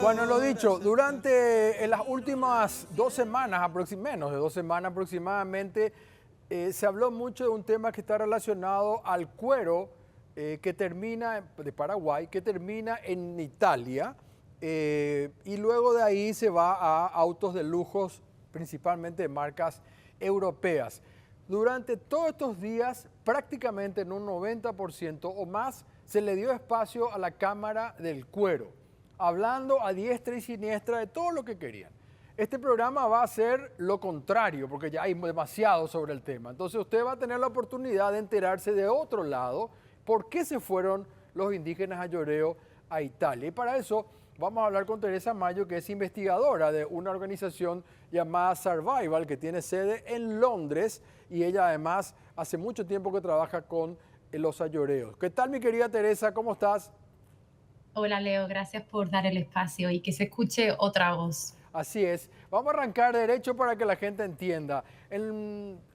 Bueno, lo dicho, durante las últimas 2 semanas, menos de 2 semanas aproximadamente, se habló mucho de un tema que está relacionado al cuero que termina de Paraguay, que termina en Italia, y luego de ahí se va a autos de lujos, principalmente de marcas europeas. Durante todos estos días, prácticamente en un 90% o más, se le dio espacio a la Cámara del Cuero, hablando a diestra y siniestra de todo lo que querían. Este programa va a ser lo contrario, porque ya hay demasiado sobre el tema. Entonces usted va a tener la oportunidad de enterarse de otro lado por qué se fueron los indígenas ayoreo a Italia. Y para eso vamos a hablar con Teresa Mayo, que es investigadora de una organización llamada Survival, que tiene sede en Londres, y ella además hace mucho tiempo que trabaja con los ayoreos. ¿Qué tal, mi querida Teresa? ¿Cómo estás? Hola Leo, gracias por dar el espacio y que se escuche otra voz. Así es. Vamos a arrancar derecho para que la gente entienda.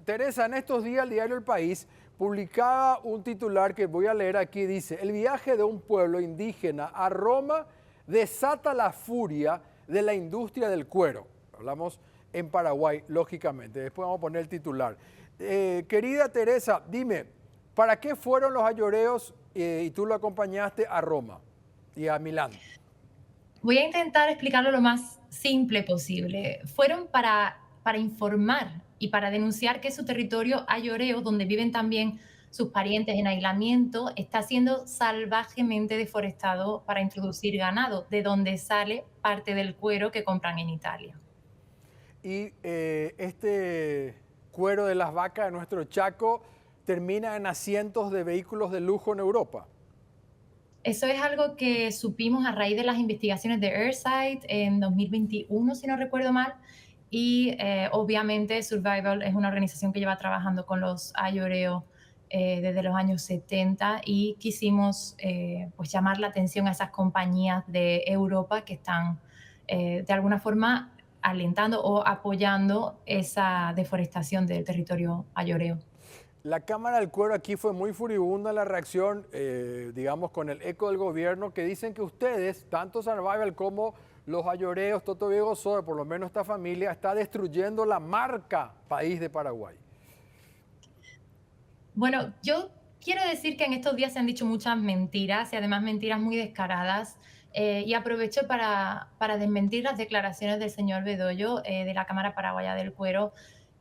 Teresa, en estos días el diario El País publicaba un titular que voy a leer aquí. Dice: el viaje de un pueblo indígena a Roma desata la furia de la industria del cuero. Hablamos en Paraguay, lógicamente. Después vamos a poner el titular. Querida Teresa, dime, ¿para qué fueron los ayoreos y tú lo acompañaste a Roma y a Milán? Voy a intentar explicarlo lo más simple posible. Fueron para informar y para denunciar que su territorio ayoreo, donde viven también sus parientes en aislamiento, está siendo salvajemente deforestado para introducir ganado, de donde sale parte del cuero que compran en Italia. Y este cuero de las vacas de nuestro Chaco termina en asientos de vehículos de lujo en Europa. Eso es algo que supimos a raíz de las investigaciones de Earthsight en 2021, si no recuerdo mal. Y obviamente Survival es una organización que lleva trabajando con los ayoreo desde los años 70 y quisimos pues llamar la atención a esas compañías de Europa que están de alguna forma alentando o apoyando esa deforestación del territorio ayoreo. La Cámara del Cuero aquí fue muy furibunda la reacción, digamos, con el eco del gobierno, que dicen que ustedes, tanto Survival como los ayoreos, Toto Viejo Soy, por lo menos esta familia, está destruyendo la marca país de Paraguay. Bueno, yo quiero decir que en estos días se han dicho muchas mentiras y además mentiras muy descaradas. Y aprovecho para desmentir las declaraciones del señor Bedoyo de la Cámara Paraguaya del Cuero,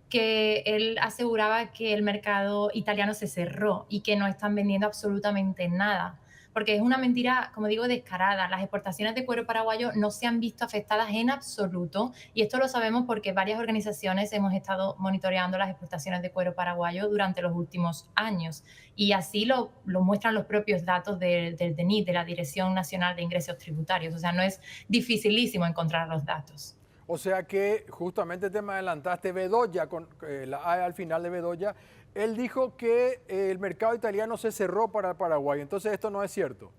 que él aseguraba que el mercado italiano se cerró y que no están vendiendo absolutamente nada, porque es una mentira, como digo, descarada. Las exportaciones de cuero paraguayo no se han visto afectadas en absoluto y esto lo sabemos porque varias organizaciones hemos estado monitoreando las exportaciones de cuero paraguayo durante los últimos años y así lo muestran los propios datos del DNIT, de la Dirección Nacional de Ingresos Tributarios. O sea, no es dificilísimo encontrar los datos. O sea que justamente te me adelantaste, Bedoya, con la A al final de Bedoya, él dijo que el mercado italiano se cerró para Paraguay. Entonces esto no es cierto.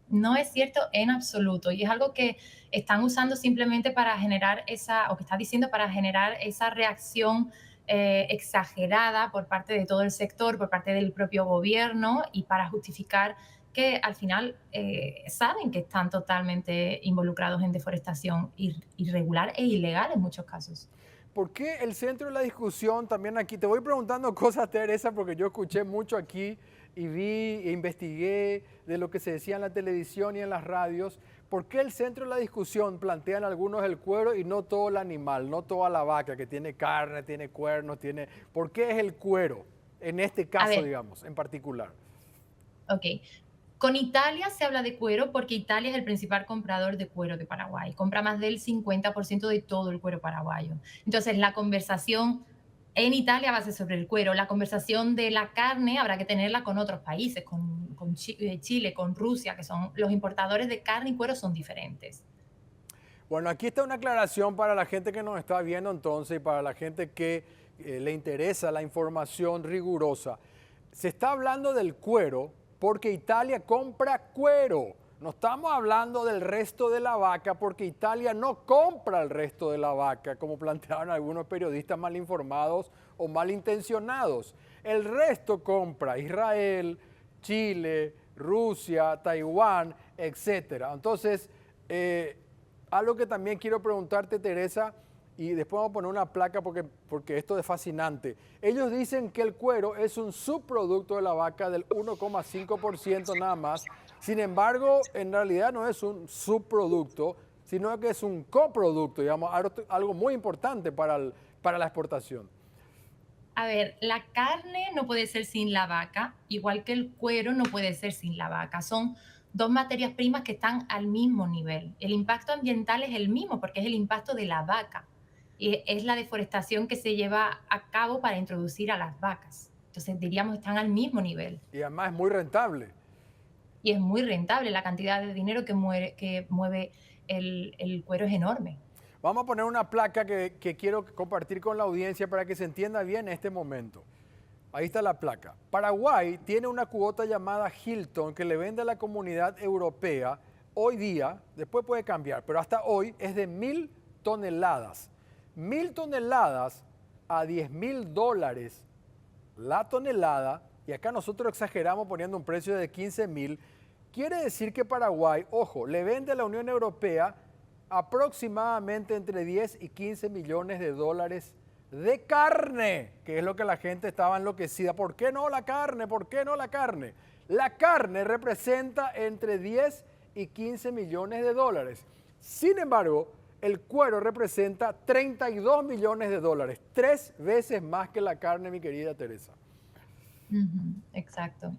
No es cierto en absoluto y es algo que están usando simplemente para generar esa, o que está diciendo para generar esa reacción exagerada por parte de todo el sector, por parte del propio gobierno y para justificar que al final saben que están totalmente involucrados en deforestación irregular e ilegal en muchos casos. ¿Por qué el centro de la discusión también aquí? Te voy preguntando cosas, Teresa, porque yo escuché mucho aquí y vi e investigué de lo que se decía en la televisión y en las radios. ¿Por qué el centro de la discusión plantean algunos el cuero y no todo el animal, no toda la vaca que tiene carne, tiene cuernos, tiene... ¿Por qué es el cuero en este A caso, ver, digamos, en particular? ok. Con Italia se habla de cuero porque Italia es el principal comprador de cuero de Paraguay. Compra más del 50% de todo el cuero paraguayo. Entonces, la conversación en Italia va a ser sobre el cuero. La conversación de la carne habrá que tenerla con otros países, con Chile, con Rusia, que son los importadores de carne y cuero son diferentes. Bueno, aquí está una aclaración para la gente que nos está viendo entonces y para la gente que le interesa la información rigurosa. Se está hablando del cuero porque Italia compra cuero. No estamos hablando del resto de la vaca porque Italia no compra el resto de la vaca, como planteaban algunos periodistas mal informados o malintencionados. El resto compra Israel, Chile, Rusia, Taiwán, etcétera. Entonces, Algo que también quiero preguntarte, Teresa, y después vamos a poner una placa porque esto es fascinante. Ellos dicen que el cuero es un subproducto de la vaca del 1,5% nada más. Sin embargo, en realidad no es un subproducto, sino que es un coproducto, digamos, algo muy importante para la exportación. A ver, la carne no puede ser sin la vaca, igual que el cuero no puede ser sin la vaca. Son dos materias primas que están al mismo nivel. El impacto ambiental es el mismo porque es el impacto de la vaca. Y es la deforestación que se lleva a cabo para introducir a las vacas. Entonces, diríamos, están al mismo nivel. Y además es muy rentable. Y es muy rentable. La cantidad de dinero que mueve el cuero es enorme. Vamos a poner una placa que quiero compartir con la audiencia para que se entienda bien este momento. Ahí está la placa. Paraguay tiene una cuota llamada Hilton que le vende a la comunidad europea hoy día, después puede cambiar, pero hasta hoy es de 1.000 toneladas. 1.000 toneladas a $10.000 la tonelada, y acá nosotros exageramos poniendo un precio de 15.000, quiere decir que Paraguay, ojo, le vende a la Unión Europea aproximadamente entre 10 y 15 millones de dólares de carne, que es lo que la gente estaba enloquecida. ¿Por qué no la carne? ¿Por qué no la carne? La carne representa entre 10 y 15 millones de dólares. Sin embargo, el cuero representa 32 millones de dólares, 3 veces más que la carne, mi querida Teresa. Exacto.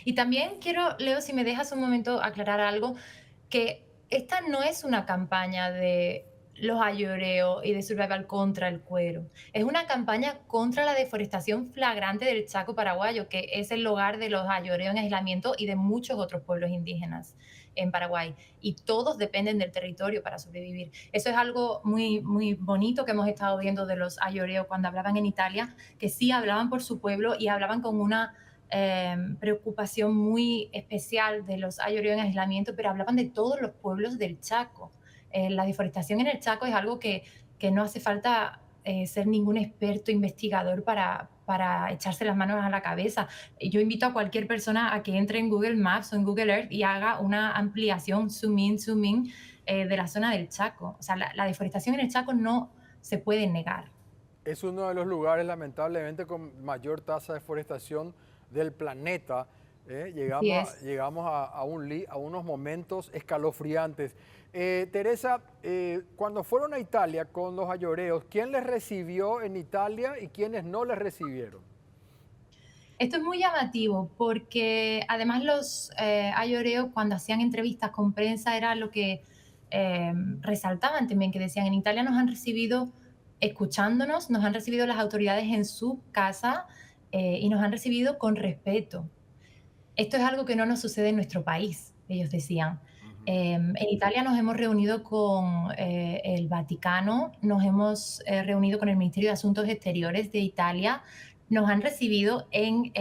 Y también quiero, Leo, si me dejas un momento aclarar algo, que esta no es una campaña de los ayoreos y de survival contra el cuero. Es una campaña contra la deforestación flagrante del Chaco paraguayo, que es el hogar de los ayoreos en aislamiento y de muchos otros pueblos indígenas en Paraguay. Y todos dependen del territorio para sobrevivir. Eso es algo muy, muy bonito que hemos estado viendo de los ayoreos cuando hablaban en Italia, que sí hablaban por su pueblo y hablaban con una preocupación muy especial de los ayoreos en aislamiento, pero hablaban de todos los pueblos del Chaco. La deforestación en el Chaco es algo que no hace falta ser ningún experto investigador para echarse las manos a la cabeza. Yo invito a cualquier persona a que entre en Google Maps o en Google Earth y haga una ampliación, zoom in, de la zona del Chaco. O sea, la deforestación en el Chaco no se puede negar. Es uno de los lugares, lamentablemente, con mayor tasa de deforestación del planeta. Así es. Llegamos a unos momentos escalofriantes. Teresa, cuando fueron a Italia con los ayoreos, ¿quién les recibió en Italia y quiénes no les recibieron? Esto es muy llamativo porque además los ayoreos cuando hacían entrevistas con prensa era lo que resaltaban también, que decían, en Italia nos han recibido escuchándonos, nos han recibido las autoridades en su casa y nos han recibido con respeto. Esto es algo que no nos sucede en nuestro país, ellos decían. Ujú. En Italia nos hemos reunido con el Vaticano, nos hemos reunido con el Ministerio de Asuntos Exteriores de Italia, nos han recibido en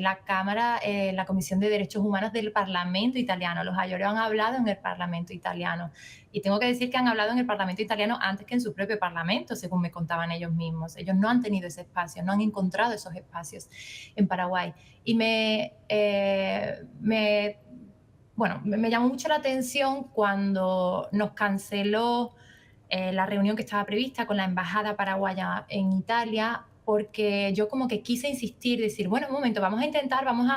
la Cámara, la Comisión de Derechos Humanos del Parlamento italiano. Los ayoreos han hablado en el Parlamento italiano. Y tengo que decir que han hablado en el Parlamento italiano antes que en su propio Parlamento, según me contaban ellos mismos. Ellos no han tenido ese espacio, no han encontrado esos espacios en Paraguay. Y me llamó mucho la atención cuando nos canceló la reunión que estaba prevista con la embajada paraguaya en Italia, porque yo como que quise insistir, decir, bueno, un momento, vamos a intentar, vamos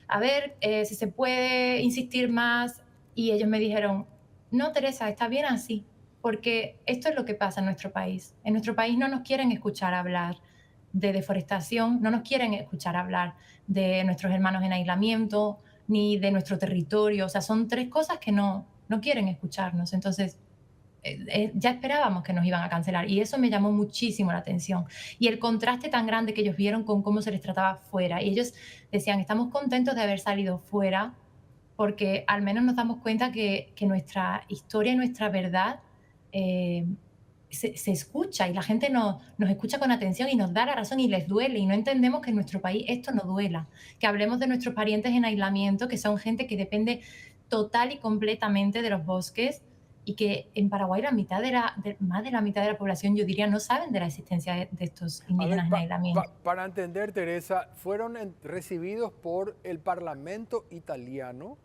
a ver si se puede insistir más. Y ellos me dijeron, no, Teresa, está bien así, porque esto es lo que pasa en nuestro país. En nuestro país no nos quieren escuchar hablar de deforestación, no nos quieren escuchar hablar de nuestros hermanos en aislamiento, ni de nuestro territorio. O sea, son tres cosas que no quieren escucharnos. Entonces, ya esperábamos que nos iban a cancelar y eso me llamó muchísimo la atención. Y el contraste tan grande que ellos vieron con cómo se les trataba fuera. Y ellos decían, estamos contentos de haber salido fuera porque al menos nos damos cuenta que nuestra historia y nuestra verdad se escucha y la gente nos escucha con atención y nos da la razón y les duele y no entendemos que en nuestro país esto no duela, que hablemos de nuestros parientes en aislamiento, que son gente que depende total y completamente de los bosques y que en Paraguay más de la mitad de la población, yo diría, no saben de la existencia de estos A ver, indígenas en aislamiento. para entender, Teresa, ¿fueron recibidos por el Parlamento italiano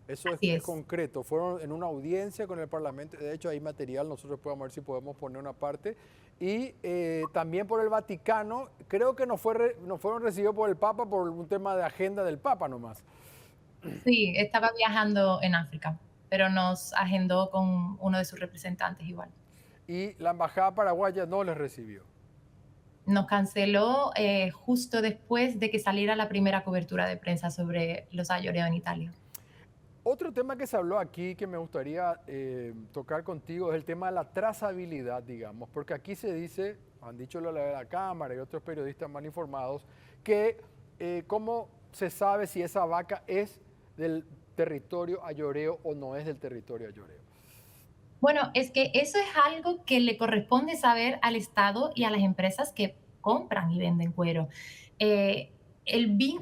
Eso Así es es. concreto. Fueron en una audiencia con el Parlamento. De hecho, hay material, nosotros podemos ver si podemos poner una parte. Y también por el Vaticano, creo que no fueron recibidos por el Papa por un tema de agenda del Papa nomás. Sí, estaba viajando en África, pero nos agendó con uno de sus representantes igual. Y la embajada paraguaya no les recibió. Nos canceló justo después de que saliera la primera cobertura de prensa sobre los ayoreos en Italia. Otro tema que se habló aquí que me gustaría tocar contigo es el tema de la trazabilidad, digamos, porque aquí se dice, han dicho lo de la Cámara y otros periodistas mal informados, que cómo se sabe si esa vaca es del territorio ayoreo o no es del territorio ayoreo. Bueno, es que eso es algo que le corresponde saber al Estado y a las empresas que compran y venden cuero. Eh,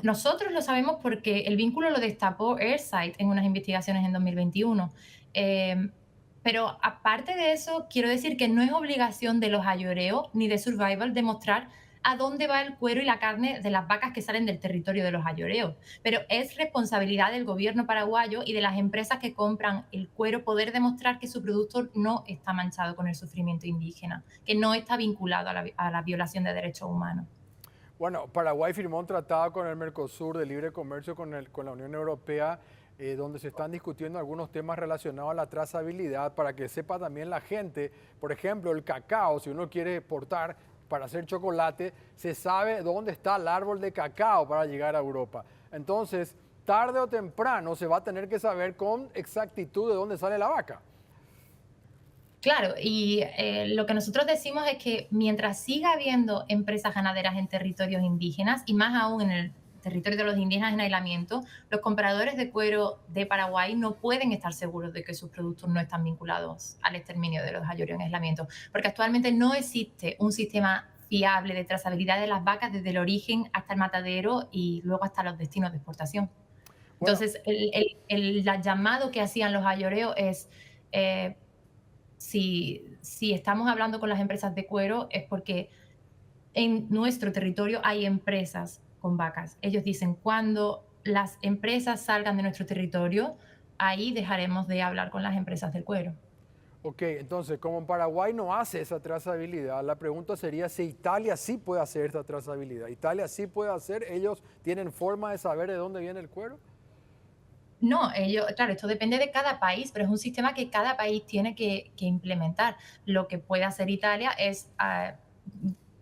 nosotros lo sabemos porque el vínculo lo destapó Airsight en unas investigaciones en 2021. Eh, pero aparte de eso, quiero decir que no es obligación de los ayoreos ni de Survival demostrar a dónde va el cuero y la carne de las vacas que salen del territorio de los ayoreos. Pero es responsabilidad del gobierno paraguayo y de las empresas que compran el cuero poder demostrar que su producto no está manchado con el sufrimiento indígena, que no está vinculado a la violación de derechos humanos. Bueno, Paraguay firmó un tratado con el Mercosur de libre comercio con la Unión Europea, donde se están discutiendo algunos temas relacionados a la trazabilidad para que sepa también la gente, por ejemplo, el cacao, si uno quiere exportar para hacer chocolate, se sabe dónde está el árbol de cacao para llegar a Europa. Entonces, tarde o temprano se va a tener que saber con exactitud de dónde sale la vaca. Claro, y lo que nosotros decimos es que mientras siga habiendo empresas ganaderas en territorios indígenas, y más aún en el territorio de los indígenas en aislamiento, los compradores de cuero de Paraguay no pueden estar seguros de que sus productos no están vinculados al exterminio de los ayoreos en aislamiento, porque actualmente no existe un sistema fiable de trazabilidad de las vacas desde el origen hasta el matadero y luego hasta los destinos de exportación. Bueno, Entonces, el llamado que hacían los ayoreos es... eh, si estamos hablando con las empresas de cuero es porque en nuestro territorio hay empresas con vacas. Ellos dicen, cuando las empresas salgan de nuestro territorio, ahí dejaremos de hablar con las empresas del cuero. ok, entonces, como en Paraguay no hace esa trazabilidad, la pregunta sería si Italia sí puede hacer esta trazabilidad. Italia sí puede hacer, ellos tienen forma de saber de dónde viene el cuero. No, claro, esto depende de cada país, pero es un sistema que cada país tiene que implementar. Lo que puede hacer Italia es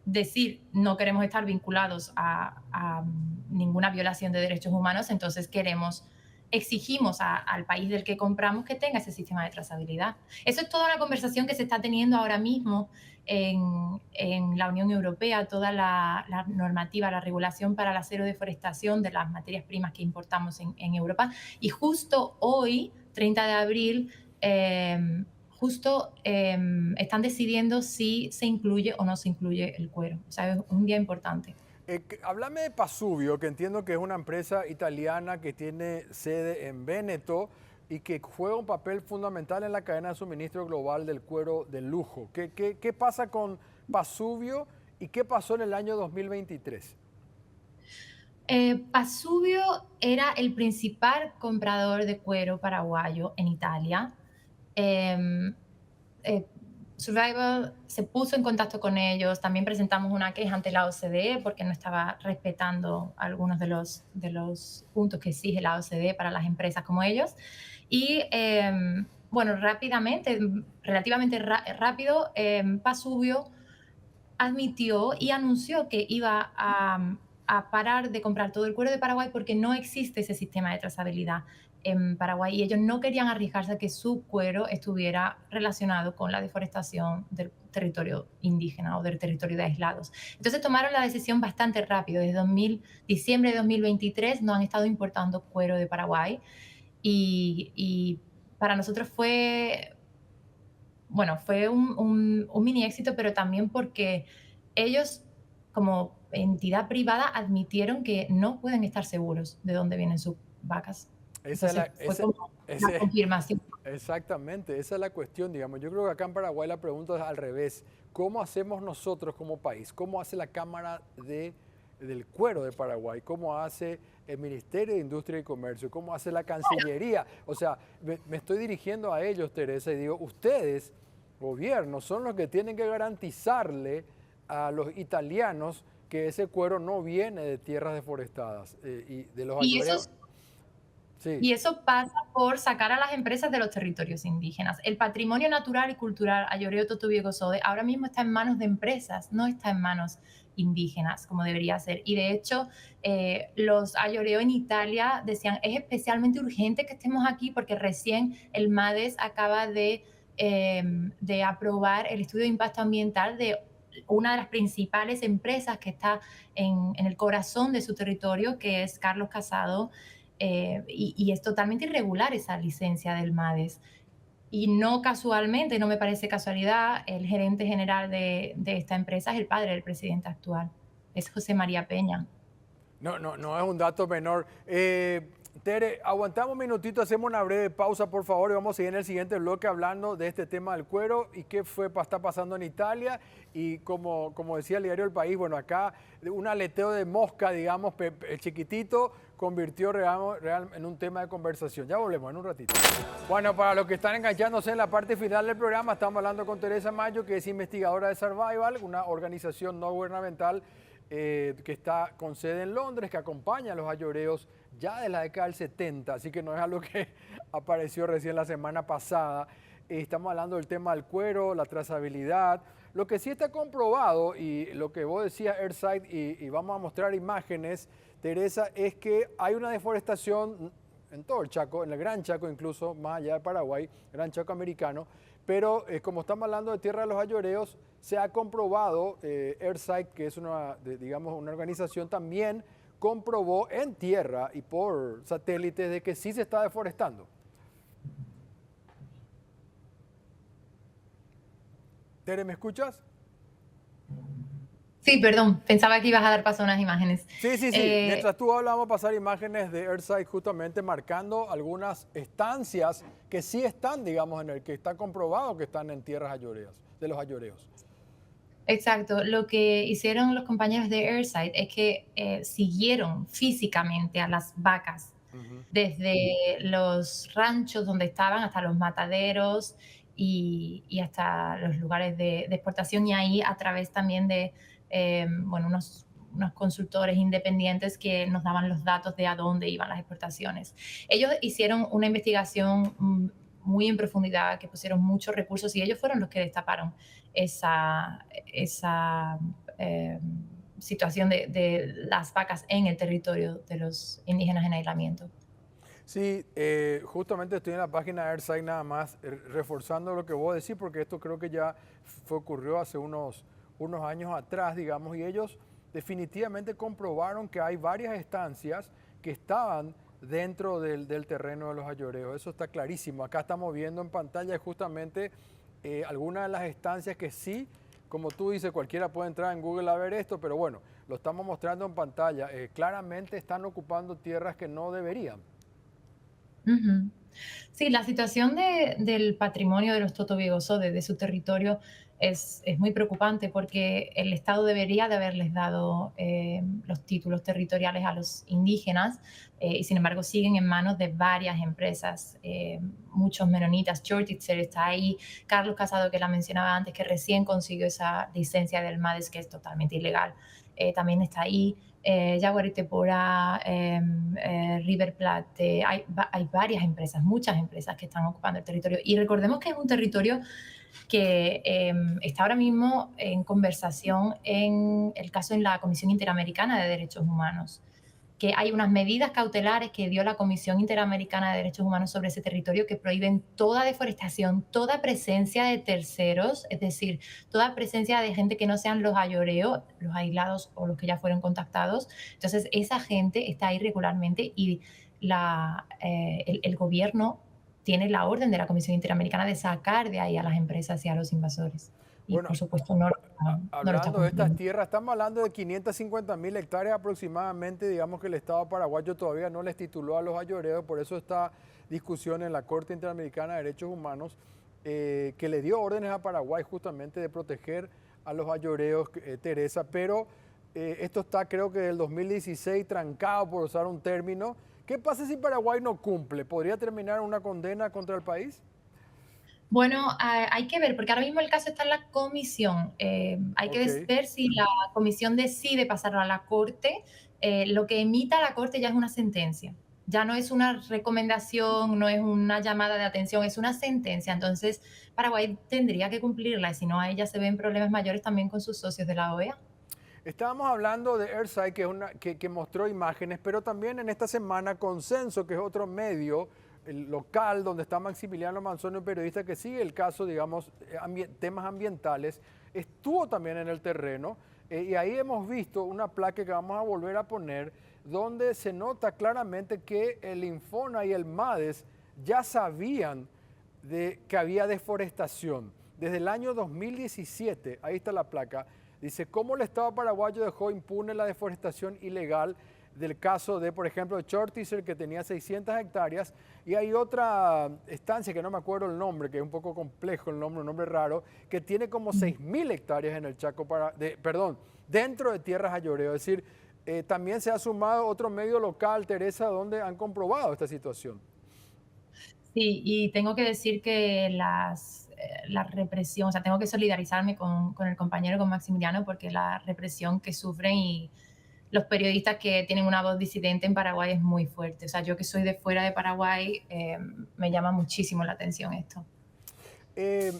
decir, no queremos estar vinculados a ninguna violación de derechos humanos, entonces exigimos al país del que compramos que tenga ese sistema de trazabilidad. Eso es toda una conversación que se está teniendo ahora mismo en la Unión Europea, toda la normativa, la regulación para la cero deforestación de las materias primas que importamos en Europa. Y justo hoy, 30 de abril, están decidiendo si se incluye o no se incluye el cuero. O sea, es un día importante. Háblame de Pasuvio, que entiendo que es una empresa italiana que tiene sede en Véneto y que juega un papel fundamental en la cadena de suministro global del cuero de lujo. ¿Qué pasa con Pasuvio y qué pasó en el año 2023? Pasuvio era el principal comprador de cuero paraguayo en Italia. Em, eh, Survival se puso en contacto con ellos, también presentamos una queja ante la OCDE porque no estaba respetando algunos de los puntos que exige la OCDE para las empresas como ellos. Y bueno, relativamente rápido, Pasubio admitió y anunció que iba a parar de comprar todo el cuero de Paraguay porque no existe ese sistema de trazabilidad en Paraguay y ellos no querían arriesgarse a que su cuero estuviera relacionado con la deforestación del territorio indígena o del territorio de aislados. Entonces tomaron la decisión bastante rápido. Desde diciembre de 2023 no han estado importando cuero de Paraguay y para nosotros fue un mini éxito, pero también porque ellos, como entidad privada, admitieron que no pueden estar seguros de dónde vienen sus vacas. Esa es Entonces la, fue como la confirmación. exactamente, esa es la cuestión, digamos. Yo creo que acá en Paraguay la pregunta es al revés. ¿Cómo hacemos nosotros como país? ¿Cómo hace la Cámara del cuero de Paraguay, cómo hace el Ministerio de Industria y Comercio, cómo hace la Cancillería. O sea, me estoy dirigiendo a ellos, Teresa, y digo, ustedes, gobierno, son los que tienen que garantizarle a los italianos que ese cuero no viene de tierras deforestadas y de los Y eso ayoreos. Sí. Y eso pasa por sacar a las empresas de los territorios indígenas. El patrimonio natural y cultural Ayoreo Totubiego Sode ahora mismo está en manos de empresas, no está en manos indígenas, como debería ser. Y de hecho, los Ayoreo en Italia decían, es especialmente urgente que estemos aquí porque recién el MADES acaba de aprobar el estudio de impacto ambiental de una de las principales empresas que está en el corazón de su territorio, que es Carlos Casado, y es totalmente irregular esa licencia del MADES. Y no casualmente, no me parece casualidad, el gerente general de esta empresa es el padre del presidente actual, es José María Peña. No es un dato menor. Tere, aguantamos un minutito, hacemos una breve pausa, por favor, y vamos a seguir en el siguiente bloque hablando de este tema del cuero y qué está pasando en Italia. Y como decía el diario El País, bueno, acá un aleteo de mosca, digamos, el chiquitito, convirtió en un tema de conversación. Ya volvemos en un ratito. Bueno, para los que están enganchándose en la parte final del programa, estamos hablando con Teresa Mayo, que es investigadora de Survival, una organización no gubernamental que está con sede en Londres, que acompaña a los ayoreos ya de la década del 70, así que no es algo que apareció recién la semana pasada. Estamos hablando del tema del cuero, la trazabilidad. Lo que sí está comprobado, y lo que vos decías, Earthside, y vamos a mostrar imágenes, Teresa, es que hay una deforestación en todo el Chaco, en el Gran Chaco incluso, más allá de Paraguay, Gran Chaco americano, pero como estamos hablando de Tierra de los Ayoreos, se ha comprobado, Earthside, que es digamos, una organización, también comprobó en tierra y por satélites de que sí se está deforestando. Tere, ¿me escuchas? Sí, perdón, pensaba que ibas a dar paso a unas imágenes. Sí. Mientras tú hablas, vamos a pasar imágenes de Earthside justamente marcando algunas estancias que sí están, digamos, en el que está comprobado que están en tierras ayoreas, de los ayoreos. Exacto, lo que hicieron los compañeros de Airside es que siguieron físicamente a las vacas desde los ranchos donde estaban hasta los mataderos y hasta los lugares de exportación, y ahí a través también de bueno, unos consultores independientes que nos daban los datos de a dónde iban las exportaciones. Ellos hicieron una investigación muy en profundidad, que pusieron muchos recursos, y ellos fueron los que destaparon esa situación de las vacas en el territorio de los indígenas en aislamiento. Sí, justamente estoy en la página de Earthside nada más, reforzando lo que vos decís, porque esto creo que ya ocurrió hace unos años atrás, digamos, y ellos definitivamente comprobaron que hay varias estancias que estaban dentro del terreno de los ayoreos. Eso está clarísimo. Acá estamos viendo en pantalla justamente algunas de las estancias que sí, como tú dices, cualquiera puede entrar en Google a ver esto, pero bueno, lo estamos mostrando en pantalla. Claramente están ocupando tierras que no deberían. Ujú. Sí, la situación del patrimonio de los Totobigoso, de su territorio, es muy preocupante porque el Estado debería de haberles dado los títulos territoriales a los indígenas, y sin embargo siguen en manos de varias empresas, muchos menonitas. Chortitzer está ahí, Carlos Casado, que la mencionaba antes, que recién consiguió esa licencia del MADES, que es totalmente ilegal, también está ahí. Yaguaritepora, River Plate, hay varias empresas, muchas empresas que están ocupando el territorio. Y recordemos que es un territorio que está ahora mismo en conversación en el caso en la Comisión Interamericana de Derechos Humanos, que hay unas medidas cautelares que dio la Comisión Interamericana de Derechos Humanos sobre ese territorio que prohíben toda deforestación, toda presencia de terceros, es decir, toda presencia de gente que no sean los ayoreos, los aislados o los que ya fueron contactados. Entonces, esa gente está ahí regularmente y el gobierno tiene la orden de la Comisión Interamericana de sacar de ahí a las empresas y a los invasores. Y Bueno, por supuesto no lo está hablando de estas cumpliendo. tierras, estamos hablando de 550.000 hectáreas aproximadamente. Digamos que el Estado paraguayo todavía no les tituló a los ayoreos, por eso esta discusión en la Corte Interamericana de Derechos Humanos, que le dio órdenes a Paraguay justamente de proteger a los ayoreos, Teresa, pero Esto está, creo que del 2016, trancado, por usar un término. ¿Qué pasa si Paraguay no cumple? ¿Podría terminar una condena contra el país? Bueno, hay que ver, porque ahora mismo el caso está en la comisión. Hay que Ok. ver si la comisión decide pasarlo a la corte. Lo que emita la corte ya es una sentencia. Ya no es una recomendación, no es una llamada de atención, es una sentencia. Entonces, Paraguay tendría que cumplirla, y si no, ahí ya se ven problemas mayores también con sus socios de la OEA. Estábamos hablando de Earthside, que mostró imágenes, pero también en esta semana Consenso, que es otro medio el local donde está Maximiliano Manzoni, un periodista que sigue el caso, digamos, temas ambientales, estuvo también en el terreno y ahí hemos visto una placa que vamos a volver a poner donde se nota claramente que el Infona y el MADES ya sabían de que había deforestación. Desde el año 2017, ahí está la placa, dice, ¿cómo el Estado paraguayo dejó impune la deforestación ilegal del caso de, por ejemplo, Chortizer, que tenía 600 hectáreas, y hay otra estancia que no me acuerdo el nombre, que es un poco complejo el nombre, un nombre raro, que tiene como 6.000 hectáreas en el Chaco, perdón, dentro de tierras ayoreo. Es decir, también se ha sumado otro medio local, Teresa, donde han comprobado esta situación. Sí, y tengo que decir que la represión, o sea, tengo que solidarizarme con el compañero, con Maximiliano, porque la represión que sufren y los periodistas que tienen una voz disidente en Paraguay es muy fuerte. O sea, yo que soy de fuera de Paraguay, me llama muchísimo la atención esto. Eh,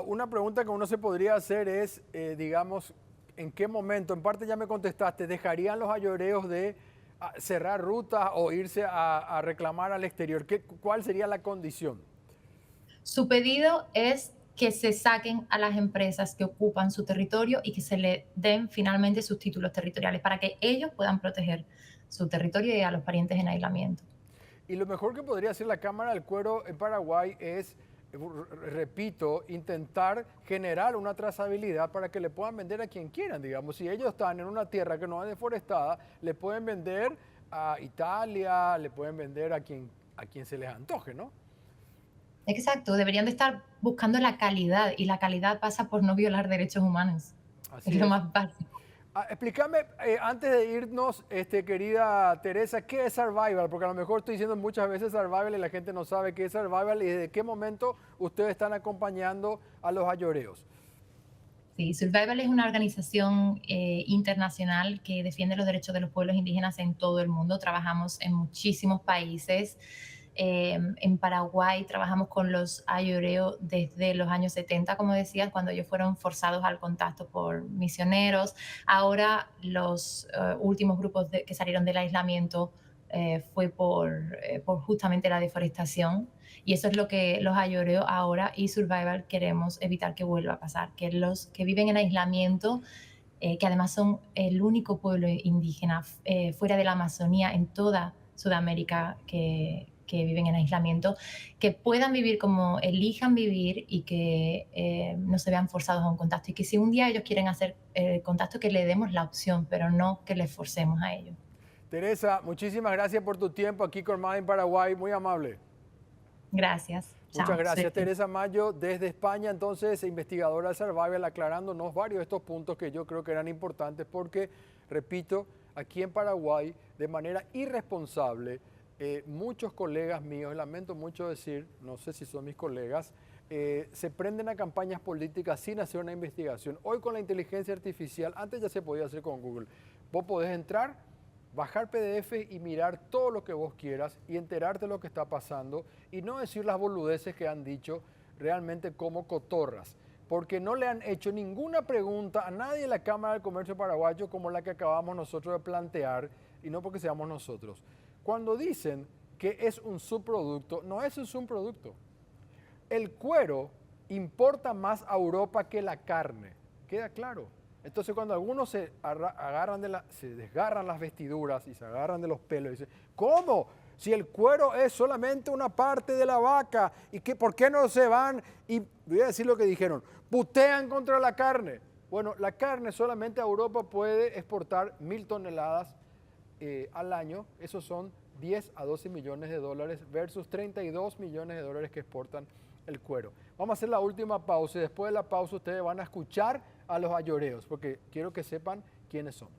una pregunta que uno se podría hacer es, digamos, ¿en qué momento? En parte ya me contestaste, ¿dejarían los ayoreos de cerrar rutas o irse a reclamar al exterior? ¿Cuál sería la condición? Su pedido es que se saquen a las empresas que ocupan su territorio y que se le den finalmente sus títulos territoriales para que ellos puedan proteger su territorio y a los parientes en aislamiento. Y lo mejor que podría hacer la Cámara del Cuero en Paraguay es, repito, intentar generar una trazabilidad para que le puedan vender a quien quieran, digamos. Si ellos están en una tierra que no es deforestada, le pueden vender a Italia, le pueden vender a quien se les antoje, ¿no? Exacto, deberían de estar buscando la calidad, y la calidad pasa por no violar derechos humanos. Es Así lo es. más básico. Explícame, antes de irnos, querida Teresa, ¿qué es Survival? Porque a lo mejor estoy diciendo muchas veces Survival y la gente no sabe qué es Survival y desde qué momento ustedes están acompañando a los ayoreos. Sí, Survival es una organización internacional que defiende los derechos de los pueblos indígenas en todo el mundo. Trabajamos en muchísimos países. En Paraguay trabajamos con los ayoreo desde los años 70, como decías, cuando ellos fueron forzados al contacto por misioneros. Ahora los últimos grupos que salieron del aislamiento fue por justamente la deforestación, y eso es lo que los ayoreo ahora y Survival queremos evitar que vuelva a pasar, que los que viven en aislamiento, que además son el único pueblo indígena fuera de la Amazonía en toda Sudamérica que viven en aislamiento, que puedan vivir como elijan vivir y que no se vean forzados a un contacto, y que si un día ellos quieren hacer contacto, que le demos la opción, pero no que les forcemos a ellos. Teresa, muchísimas gracias por tu tiempo aquí con Made in Paraguay, muy amable. Gracias. Muchas Chao. gracias, Suerte. Teresa Mayo, desde España, entonces, investigadora de Survival, aclarándonos varios de estos puntos que yo creo que eran importantes porque, repito, aquí en Paraguay, de manera irresponsable, muchos colegas míos, lamento mucho decir, no sé si son mis colegas, se prenden a campañas políticas sin hacer una investigación. Hoy con la inteligencia artificial, antes ya se podía hacer con Google, vos podés entrar, bajar PDF y mirar todo lo que vos quieras y enterarte de lo que está pasando y no decir las boludeces que han dicho realmente como cotorras, porque no le han hecho ninguna pregunta a nadie en la Cámara del Comercio Paraguayo como la que acabamos nosotros de plantear, y no porque seamos nosotros. Cuando dicen que es un subproducto, no es un subproducto. El cuero importa más a Europa que la carne, queda claro. Entonces cuando algunos se desgarran las vestiduras y se agarran de los pelos y dicen, ¿cómo? Si el cuero es solamente una parte de la vaca, ¿por qué no se van? Y voy a decir lo que dijeron, putean contra la carne. Bueno, la carne solamente a Europa puede exportar 1.000 toneladas al año, esos son 10 a 12 millones de dólares versus 32 millones de dólares que exportan el cuero. Vamos a hacer la última pausa y después de la pausa ustedes van a escuchar a los ayoreos porque quiero que sepan quiénes son.